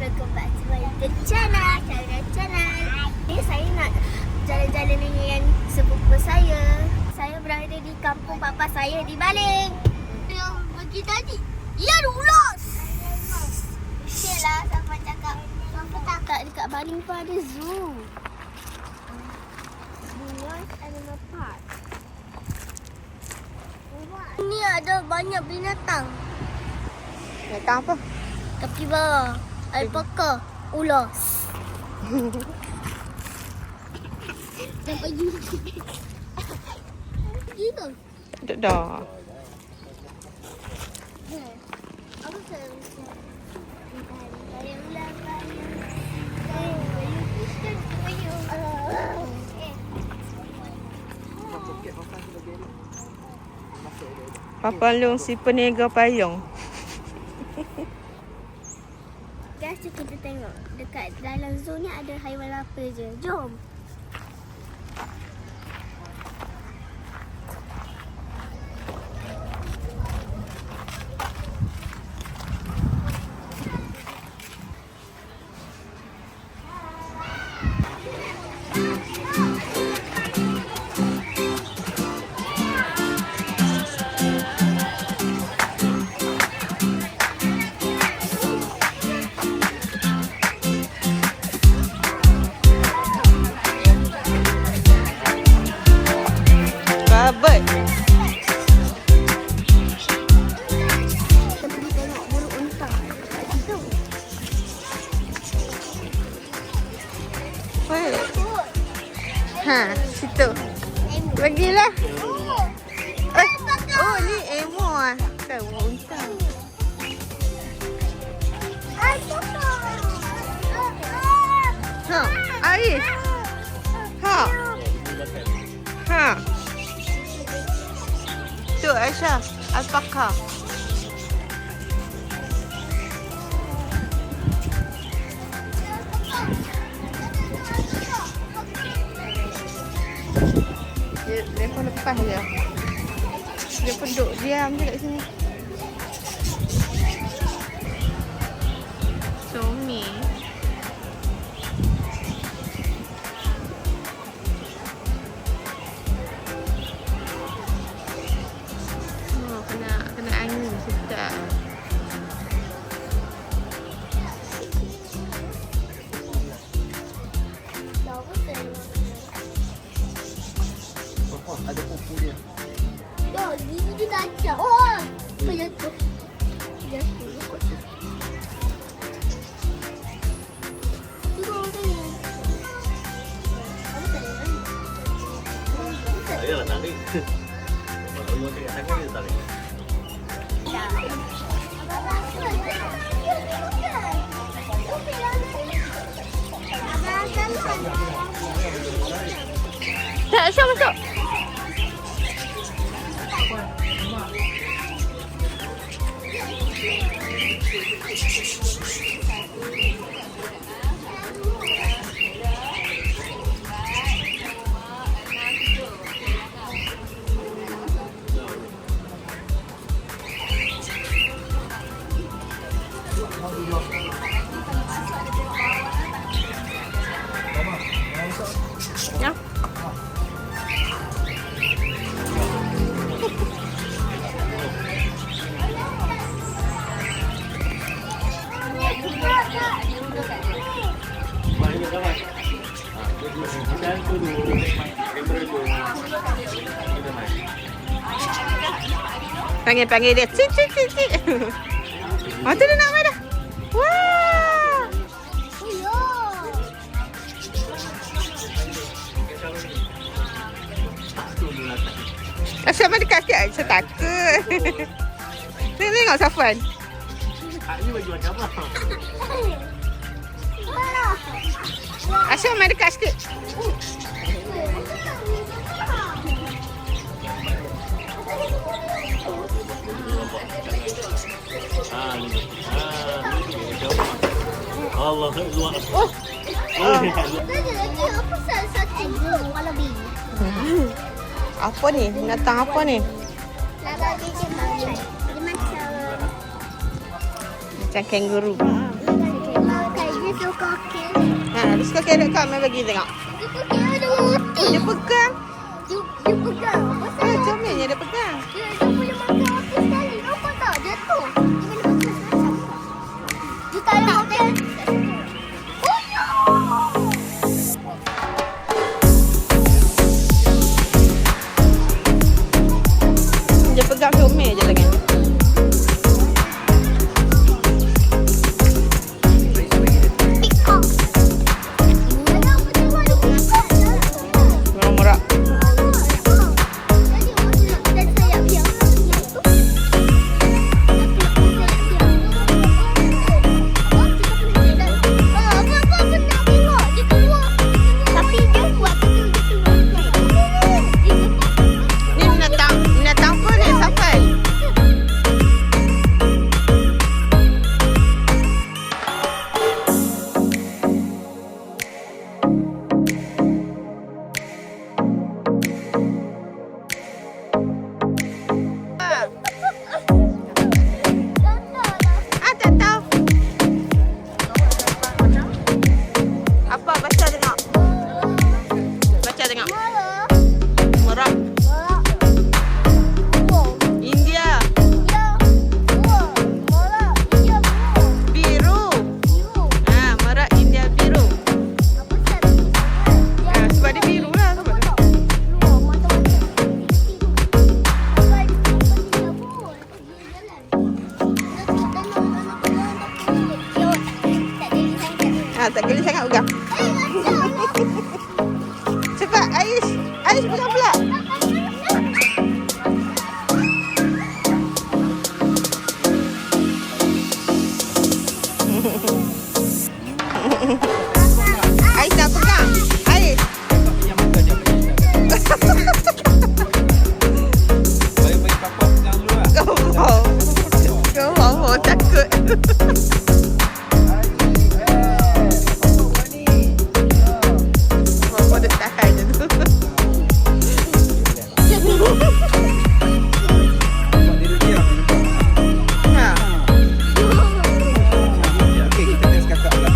welcome back to my YouTube channel. Saya nak jalan-jalan dengan sepupu saya. Saya berada di kampung bapa saya di Baling. Yang pergi tadi, ia ada ulas. Okeylah, siapa cakap tak dekat Baling pun ada zoo. Buat Animal Park. Ini ada banyak binatang. Binatang apa? Kapibara, alpaka, ulas. Sampai gigi. Gitu. Duduk dah. Apa saya mesti? Papa Long si peniaga payung. Guys, jom kita tengok dekat dalam zoo ni ada haiwan apa je. Jom. Babet. Kita pergi tengok burung unta kat situ. Weh. Ha, situ. Pergilah. Oh, ni emo ah. Kan unta. Ha, air. Ha. Ha. Tu Aisyah, alpaka. Dia pun lepas je. Dia pun duduk diam je kat sini. Somi. Oh, kena angin sedap. Ada kuku dia. Oh, gigi dia kacau. Oh, terjatuh. Terjatuh. Ayolah tarik. Kalau mau tengok tangan dia tarik. Tak, Aisyah masuk. Ya. Panggil dia. Cik, cik, cik, cik. Oh, tu dia nak main dah. Wah. Aisyah main dekat sikit. Aisyah takut. Tengok Safwan. Ini bagi macam apa? Aisyah main dekat sikit. Allah luar. Oh. Apa satu kalau bini? Apa ni? Binatang apa ni? Laba biji macam Macam kangaroo. macam Suka carrot kau, main bagi tengok. Itu kira ada roti. Dia pegang. Dia pegang. Pasal Comelnya dia pegang. dia boleh makan apa sekali. Nampak tak? Jatuh. Dia boleh makan macam. Dia tak ada makan. Oh no! Dia pegang comel je tangan. Merak. Ni binatang apa ni? Sampai. Tak tahu. Apa? Baca tengok. Baca tengok. Merak. India. Biru. Merak India biru. Sebab dia biru lah. Sebab dia. Tak kena sangat pegang. Cepat Aish. Aish pegang pula. Aish nak pegang. Aish. Kau mau takut. Mama dah tahan je tu. Ha. Okey, kita test kakak pula.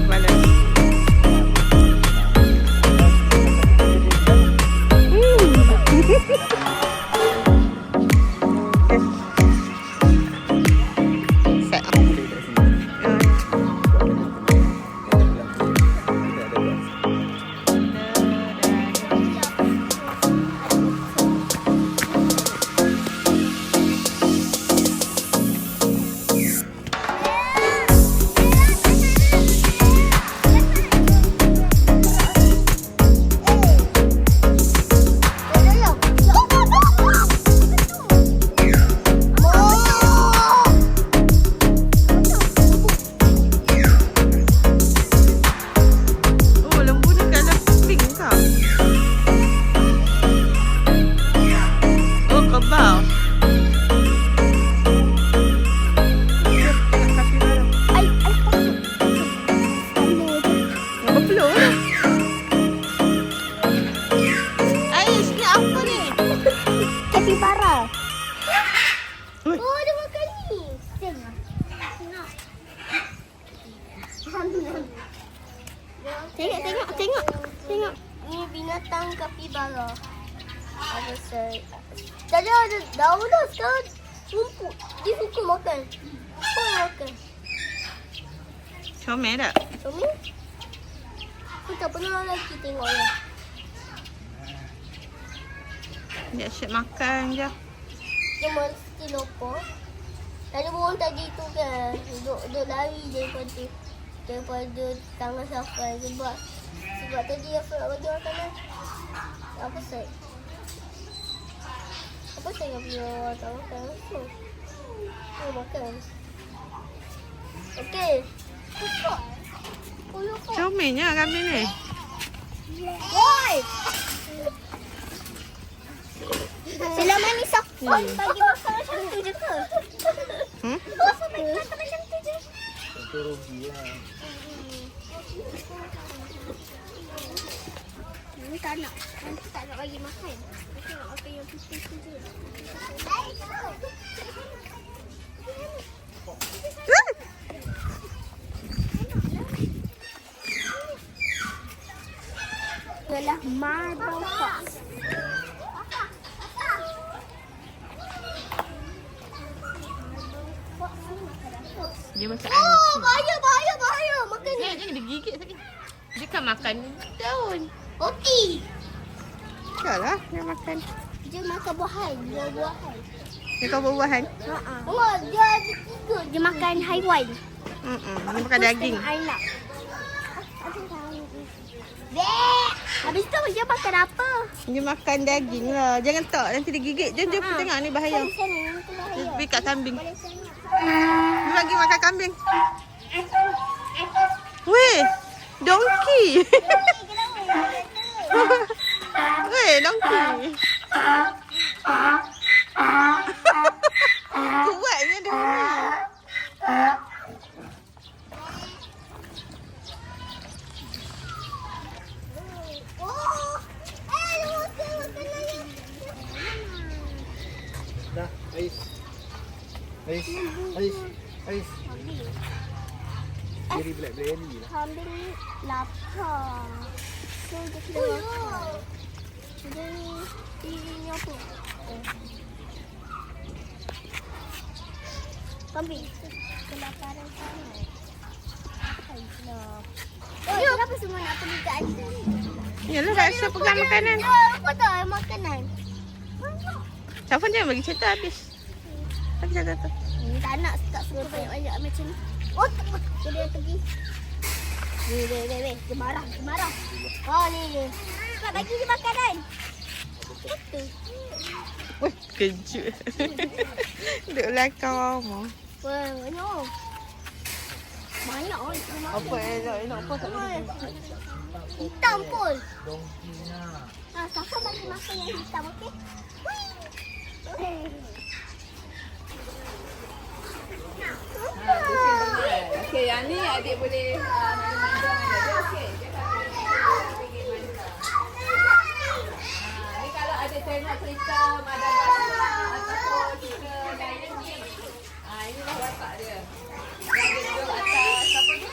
Mana? Set. Oh, lembu ni colour pink tau. Oh, kebal. Tengok kapibara. Berpeluh lah. Aish, ni apa ni? Kapibara. Ui. Oh, dia makan ni. Tengok. Tengok. Ni binatang kapibara. Apa saya? Tadi ada daun dah, sekarang rumput. Dia suka makan. Apa yang makan? Comel tak? Suami? Aku tak pernah lagi tengok dia. Dia asyik makan je. Dia mesti lupa. Tadi burung tadi tu kan, duduk lari daripada tangan Safai sebab tadi aku nak bagi makanan. Apa saya bagi orang tak makan langsung. Oh, makan. Okey. Cepat. Comelnya kambing ni. Boy! Selama ni Safai bagi makan macam tu je ke? Oh, sampai makan macam tu je. Itu rugi lah. Nanti tak nak bagi makan. Nanti nak makan yang putih tu je. Marble Fox. Dia makan Oh, anjing. bahaya. Makan ni. Jangan digigit sakit. Dia kan makan daun. Roti. Salah, dia makan. Dia makan buahan. Buah-buahan. Dia kau buah-buahan. Oh, dia ada 3. Dia makan haiwan. Dia makan daging. Anak. Bek. Habis tu dia makan apa? Dia makan daging lah. Jangan tak, nanti dia gigit. Dia tengok ni bahaya. Sana, itu Dia bahaya. pergi kat kambing. Boleh tengok. Dia lagi makan kambing. Weh, donkey. Weh, donkey. Kuatnya dia. Oh. Dia makan lagi. Dah, Ais. Kiri black berani lah. Kambing ni lapar. So dia kena makan. Dia ni apa? Kambing. Kelaparan sangat. Ya, kenapa semua nak pergi kat atas ni? Yalah, rasa pegang makanan. Apa tak makanan? Safwan jangan bagi cerita habis. Bagi cerita tu. Tak nak tak suka banyak-banyak macam ni. Oh, dia pergi. Weh. Dia marah. Oh, ni. Kak bagi dia makanan. Itu. Weh, kejut. Duduk belakang mama. Wah, banyak. Banyak orang. Apa elok apa tak boleh. Hitam pun. Kakak bagi makan yang hitam, okey? Okey, yang ni adik boleh mandang ada okey. Ni kalau ada tengok cerita Madagaskar ataupun cerita lain ni. Inilah watak dia. Dia duduk atas apa tu?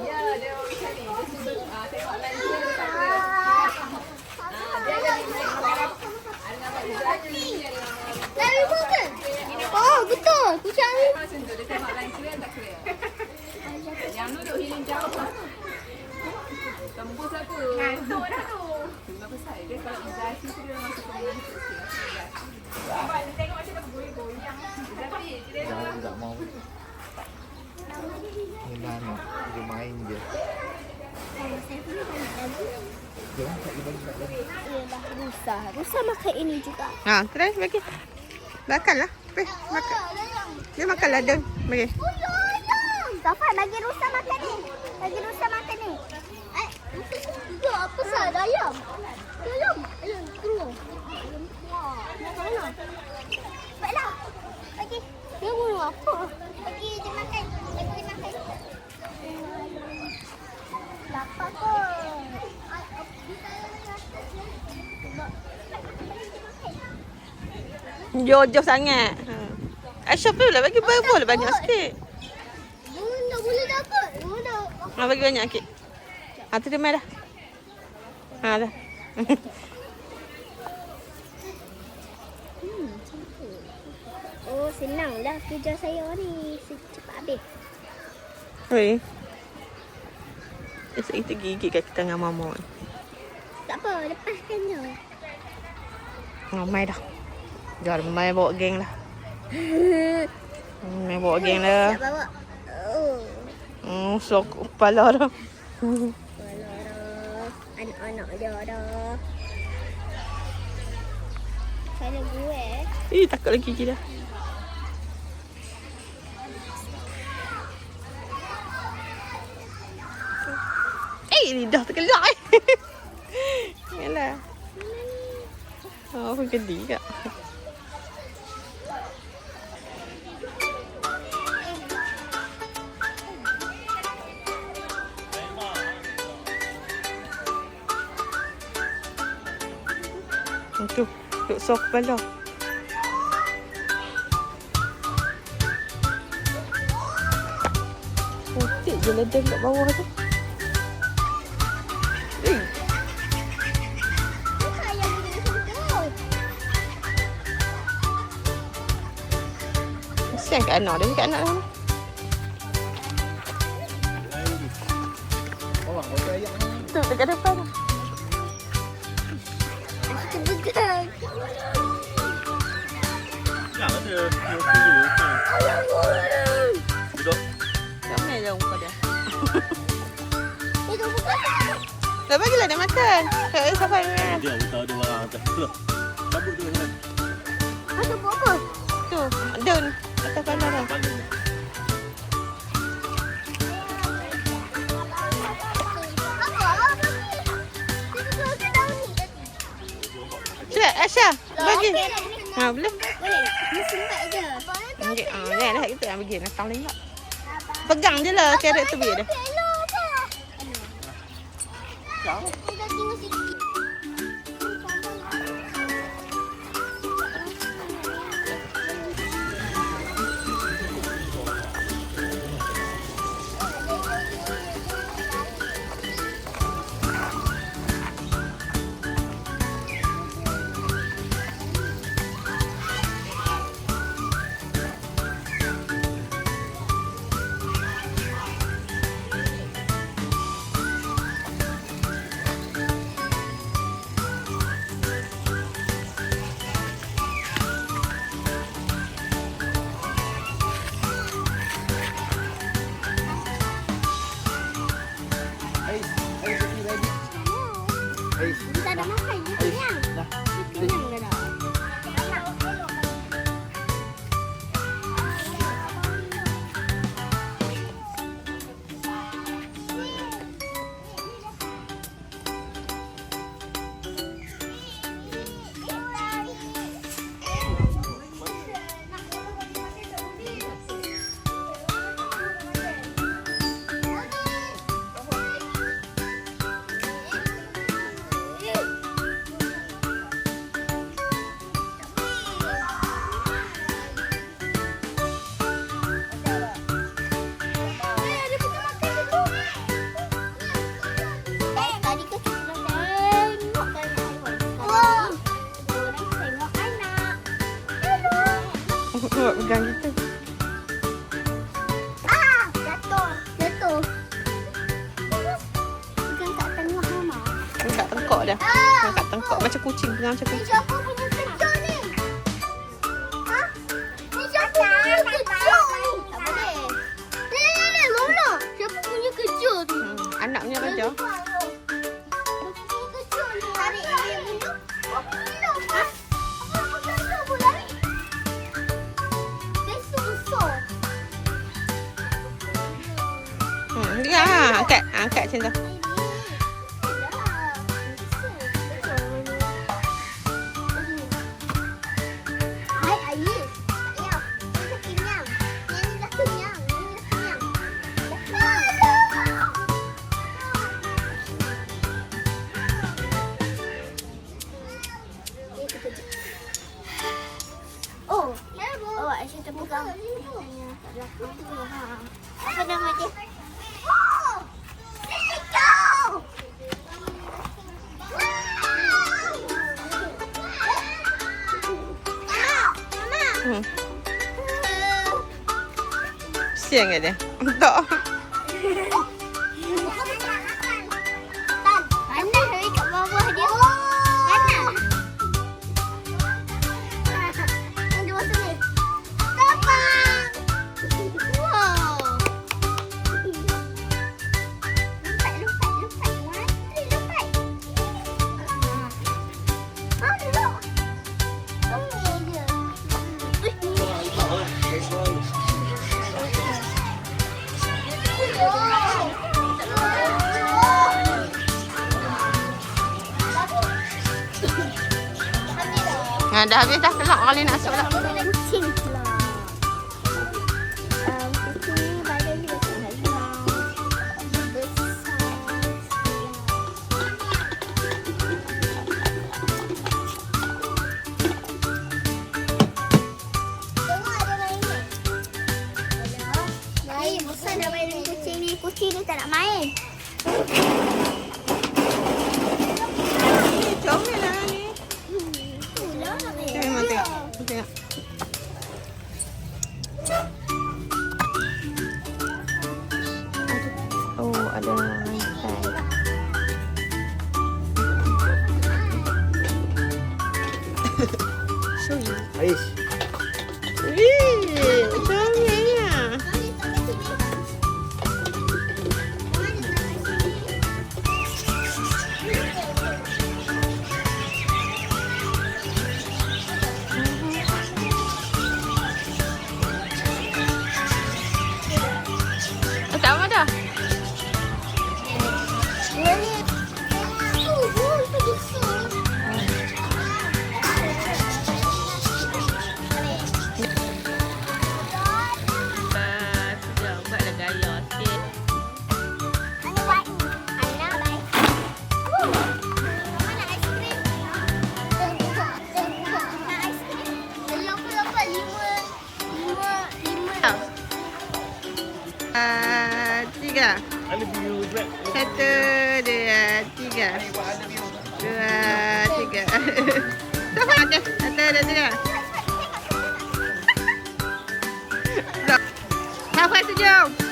Ya, dia macam ni. Dia suka tengok lansia dekat dia. Dia ada nama ada nama Izan, dia ada nama. Dari mana? Oh, betul. Kucing ni. Macam tu dia tengok line clear tak clear. Yang tu duk hilang jauh lah. Tembus aku. Ngantuk dah tu. Sebab besar dia kalau izasi tu dia masuk ke dalam sikit. Nampak dia tengok macam dah bergoyang. Tapi dia Jangan tak mau. Memang dia main je. Jangan tak bagi tak lagi. Ialah rusa. Rusa makan ini juga. Ha, try bagi. Makanlah. Makan. Dia makan ladang. Bagi. Safwan, bagi rusa makan ni. Bagi rusa makan ni. Rusa juga apa sah? Ayam. Ayam. Ayam keluar. Ayam keluar. Mana? Baiklah. Bagi. Dia mau apa? Bagi dia makan. Bagi dia makan. Lapar kot. Jojo sangat. Aisyah pula bagi boleh banyak sikit. Tak boleh dapat. Ha, bagi banyak sikit. Ha, terima dah. Ha, dah. Oh, senang dah kerja saya ni. Cepat habis. Weh. Esok kita gigit kat kita dengan mama. Tak apa, lepaskan je. Ramai dah. Jom main bawa geng lah. Main bawa geng lah. Tak bawa. Oh. Sok kepala dah. Alah, anak-anak dia dah. Saya gue. Takut lagi gigi dah. Lidah terkelak Yalah. Oh, apa gedi kak? Tuh, duk sok kepala. Putih je ledeng kat bawah tu. Kesian kat anak dia. Kat anak dia. Orang kau ayam ni. Tu dekat depan. Kita pegang. Yang ada. Duduk. Tak main je muka dia. Itu bukan. Dah bagilah dia makan. Kak Safai makan. Dia buta ada barang atas. Tuh. Cabut tu sana. Itu buat apa? Tu, daun atas pandang dah. Panggil. Sila, Aisyah. Bagi. Ha, boleh. Boleh. Ni simpat je. Okey, ah, dah kita yang bagi nak tahu lengkap. Pegang je lah carrot tu biar dia. Kita tengok sikit. Kita dah makan. Dia kenyang. Dia kenyang dah dah. Tadi kan kita dah tengok kan iPhone. Orang tengok anak. Buat pegang gitu. Jatuh. Jatuh. Bukan kat tengah mama. Angkat tengkok dah. Angkat tengkok macam kucing, pegang macam Ni kucing. siapa punya kecil ni? Ha? Ni siapa punya kecil ni? Tak boleh. Ni, Lola. Siapa punya kecil tu? Anak punya raja. Tarik dia dulu. Ha? Apa kata pun lari? Dia susah. Dia angkat, angkat macam tu. Hai Ayi. Ya, kita kenyang. Yang ni dah kenyang. Yang ni dah kenyang. Dah kenyang. Oh, oh, Aisyah terpegang. Kat belakang tu. Ha. Apa nama dia? Oh, Lego! Hmm. Kesian kat dia. Tak. Panas hari kat bawah dia. Panas. Dia masuk ni. Terbang. Wow. Lompat, lompat, lompat. One, three, lompat. Duduk. Tunggu je. Ha, dah habis dah kelak kali nak masuk dah. Kucing pula. Kucing ni badan dia besar harimau. Besar. Tengok ada main ni. Main. Besar dah main dengan kucing ni. Kucing ni tak nak main. Comel lah ni. Itulah. Tengok, tengok. Tengok. Ada view black. Satu, dua, tiga. Dua, tiga. Sampai okey. Satu, dua, tiga. Sampai 7.